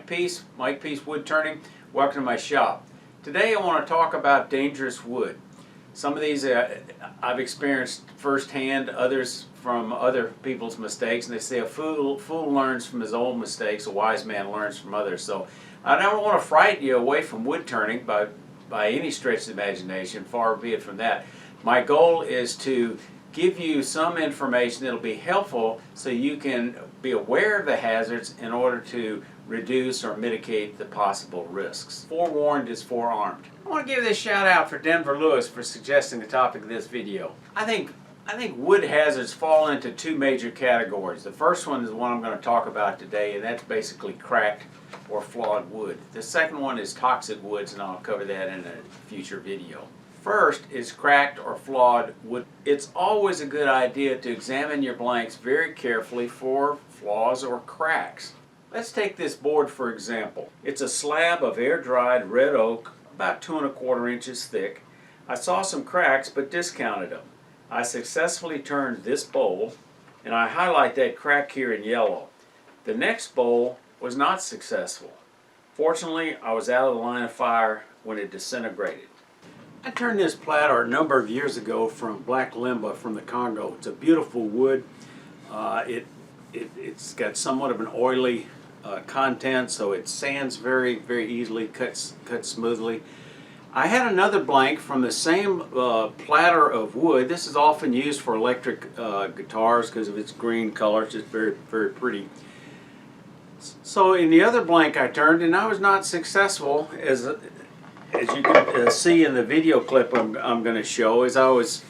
Peace, Mike Peace Woodturning. Welcome to my shop. Today I want to talk about dangerous wood. Some of these I've experienced firsthand, others from other people's mistakes, and they say a fool learns from his own mistakes, a wise man learns from others. So I don't want to frighten you away from woodturning by any stretch of the imagination, far be it from that. My goal is to give you some information that will be helpful so you can be aware of the hazards in order to reduce or mitigate the possible risks. Forewarned is forearmed. I want to give this shout out for Denver Lewis for suggesting the topic of this video. I think wood hazards fall into two major categories. The first one is the one I'm going to talk about today, and that's basically cracked or flawed wood. The second one is toxic woods, and I'll cover that in a future video. First is cracked or flawed wood. It's always a good idea to examine your blanks very carefully for flaws or cracks. Let's take this board for example. It's a slab of air-dried red oak, about 2 1/4 inches thick. I saw some cracks but discounted them. I successfully turned this bowl, and I highlight that crack here in yellow. The next bowl was not successful. Fortunately, I was out of the line of fire when it disintegrated. I turned this platter a number of years ago from black limba from the Congo. It's a beautiful wood. It's got somewhat of an oily content, so it sands very easily, cuts smoothly. I had another blank from the same platter of wood. This is often used for electric guitars because of its green color. It's just very pretty. So in the other blank I turned, and I was not successful, as you can see in the video clip I'm going to show. As I was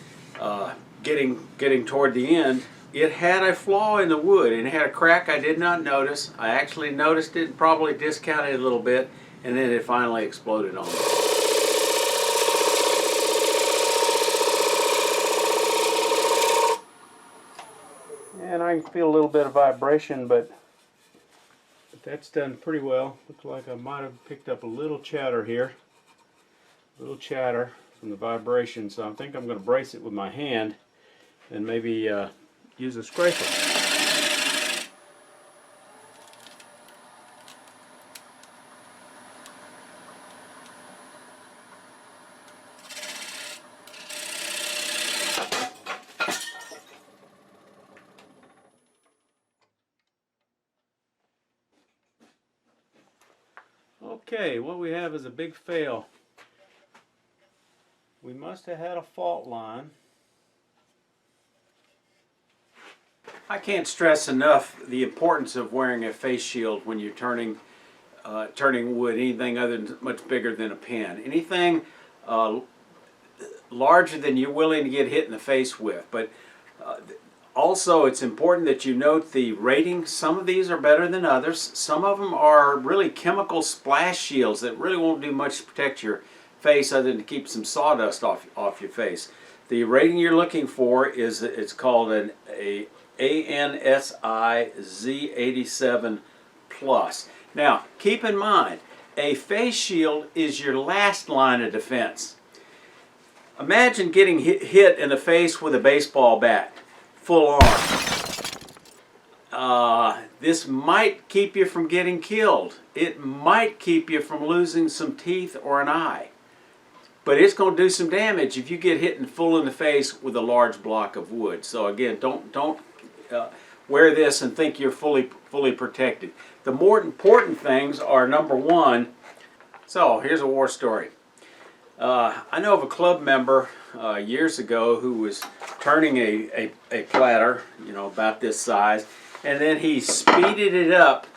getting toward the end, it had a flaw in the wood, and it had a crack I did not notice. I actually noticed it and probably discounted it a little bit, and then it finally exploded on me. And I can feel a little bit of vibration, but that's done pretty well. Looks like I might have picked up a little chatter here. A little chatter from the vibration, so I think I'm going to brace it with my hand and maybe use a scraper. Okay, what we have is a big fail. We must have had a fault line. I can't stress enough the importance of wearing a face shield when you're turning wood, anything other than much bigger than a pen. Anything larger than you're willing to get hit in the face with. But also it's important that you note the rating. Some of these are better than others. Some of them are really chemical splash shields that really won't do much to protect your face other than to keep some sawdust off your face. The rating you're looking for is, it's called an ANSI Z87 Plus. Now keep in mind, a face shield is your last line of defense. Imagine getting hit in the face with a baseball bat, full arm. This might keep you from getting killed. It might keep you from losing some teeth or an eye. But it's going to do some damage if you get hit full in the face with a large block of wood. So again, don't wear this and think you're fully protected. The more important things are, number one. So here's a war story. I know of a club member years ago who was turning a platter, about this size, and then he speeded it up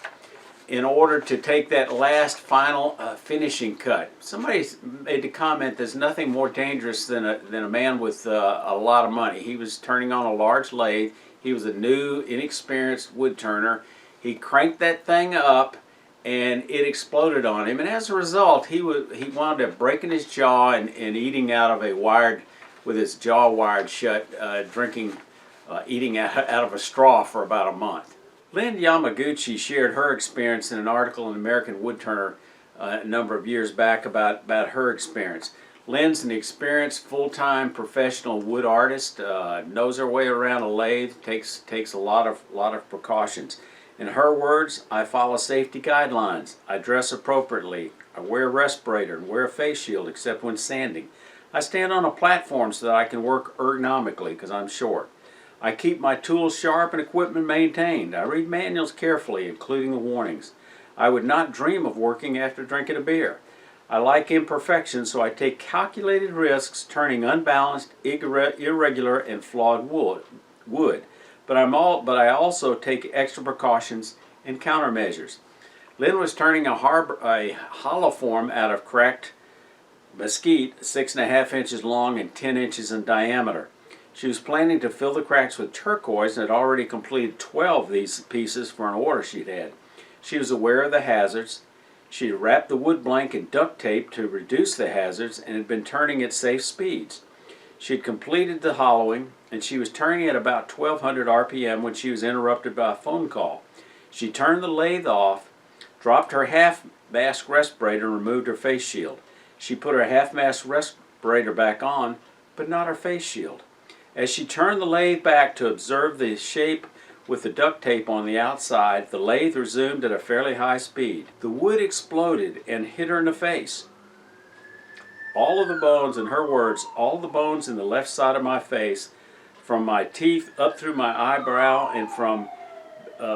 in order to take that last final finishing cut. Somebody made the comment, there's nothing more dangerous than a man with a lot of money. He was turning on a large lathe. He was a new, inexperienced wood turner. He cranked that thing up and it exploded on him, and as a result he wound up breaking his jaw and eating out of with his jaw wired shut, eating out of a straw for about a month. Lynn Yamaguchi shared her experience in an article in American Woodturner a number of years back about her experience. Lynn's an experienced full-time professional wood artist, knows her way around a lathe, takes a lot of precautions. In her words, I follow safety guidelines. I dress appropriately. I wear a respirator and wear a face shield except when sanding. I stand on a platform so that I can work ergonomically because I'm short. I keep my tools sharp and equipment maintained. I read manuals carefully, including the warnings. I would not dream of working after drinking a beer. I like imperfection, so I take calculated risks turning unbalanced, irregular, and flawed wood. But I also take extra precautions and countermeasures. Lynn was turning a hollow form out of cracked mesquite, 6.5 inches long and 10 inches in diameter. She was planning to fill the cracks with turquoise and had already completed 12 of these pieces for an order she'd had. She was aware of the hazards. She had wrapped the wood blank in duct tape to reduce the hazards and had been turning at safe speeds. She had completed the hollowing and she was turning at about 1200 RPM when she was interrupted by a phone call. She turned the lathe off, dropped her half-mast respirator and removed her face shield. She put her half-mast respirator back on, but not her face shield. As she turned the lathe back to observe the shape with the duct tape on the outside, the lathe resumed at a fairly high speed. The wood exploded and hit her in the face. All of the bones, in her words, all the bones in the left side of my face, from my teeth up through my eyebrow and from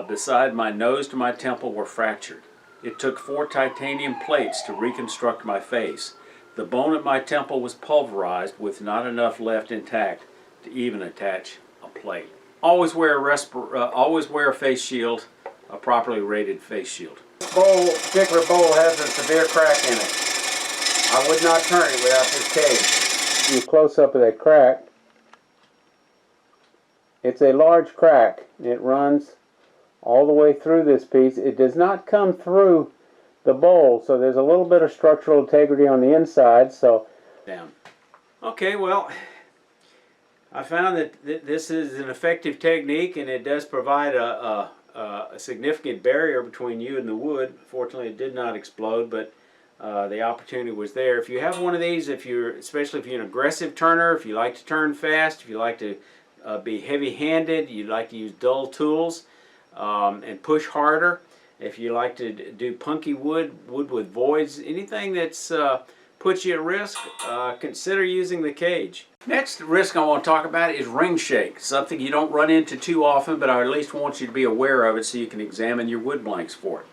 beside my nose to my temple, were fractured. It took 4 titanium plates to reconstruct my face. The bone at my temple was pulverized with not enough left intact to even attach a plate. Always wear a face shield, a properly rated face shield. This particular bowl has a severe crack in it. I would not turn it without this cage. You close up of that crack. It's a large crack. It runs all the way through this piece. It does not come through the bowl, so there's a little bit of structural integrity on the inside. So, down. Okay, well, I found that this is an effective technique, and it does provide a significant barrier between you and the wood. Fortunately, it did not explode, but the opportunity was there. If you have one of these, especially if you're an aggressive turner, if you like to turn fast, if you like to be heavy-handed, you like to use dull tools and push harder, if you like to do punky wood with voids, anything that's puts you at risk, consider using the cage. Next risk I want to talk about is ring shake. Something you don't run into too often, but I at least want you to be aware of it so you can examine your wood blanks for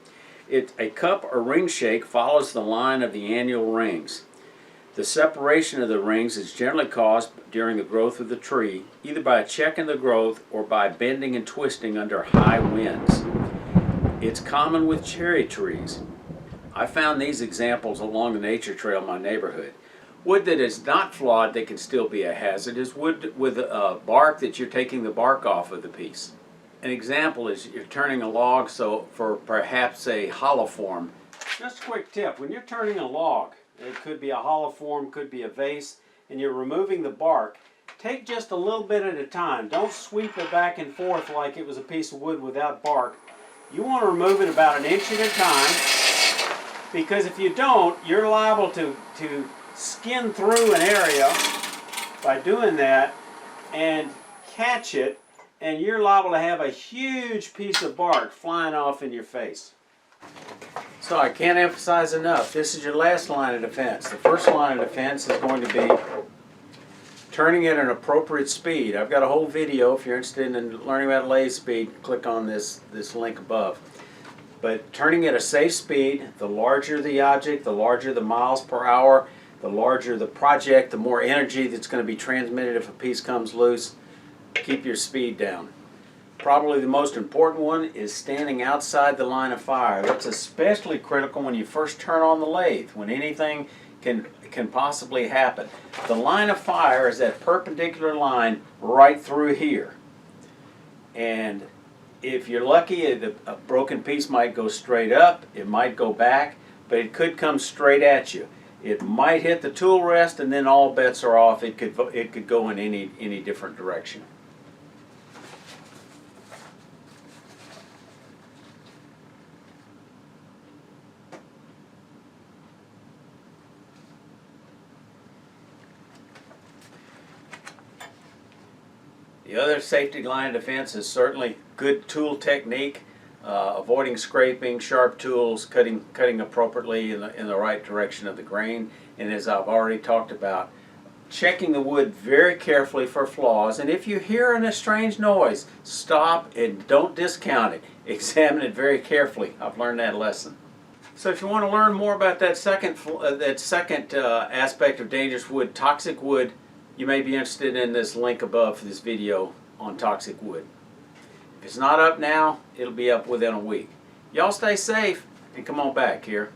it. A cup or ring shake follows the line of the annual rings. The separation of the rings is generally caused during the growth of the tree, either by a check in the growth or by bending and twisting under high winds. It's common with cherry trees. I found these examples along the nature trail in my neighborhood. Wood that is not flawed that can still be a hazard is wood with bark that you're taking the bark off of the piece. An example is you're turning a log for perhaps a hollow form. Just a quick tip, when you're turning a log, it could be a hollow form, could be a vase, and you're removing the bark, take just a little bit at a time. Don't sweep it back and forth like it was a piece of wood without bark. You want to remove it about an inch at a time, because if you don't, you're liable to skin through an area by doing that and catch it, and you're liable to have a huge piece of bark flying off in your face. So I can't emphasize enough, this is your last line of defense. The first line of defense is going to be turning at an appropriate speed. I've got a whole video. If you're interested in learning about lathe speed, click on this link above. But turning at a safe speed, the larger the object, the larger the miles per hour, the larger the project, the more energy that's going to be transmitted if a piece comes loose. Keep your speed down. Probably the most important one is standing outside the line of fire. That's especially critical when you first turn on the lathe, when anything can possibly happen. The line of fire is that perpendicular line right through here. And if you're lucky, a broken piece might go straight up, it might go back, but it could come straight at you. It might hit the tool rest, and then all bets are off. It could go in any different direction. The other safety line of defense is certainly good tool technique. avoiding scraping, sharp tools, cutting appropriately in the right direction of the grain, and as I've already talked about, checking the wood very carefully for flaws. And if you hear a strange noise, stop and don't discount it. Examine it very carefully. I've learned that lesson. So if you want to learn more about that second aspect of dangerous wood, toxic wood, you may be interested in this link above for this video on toxic wood. If it's not up now, it'll be up within a week. Y'all stay safe and come on back here.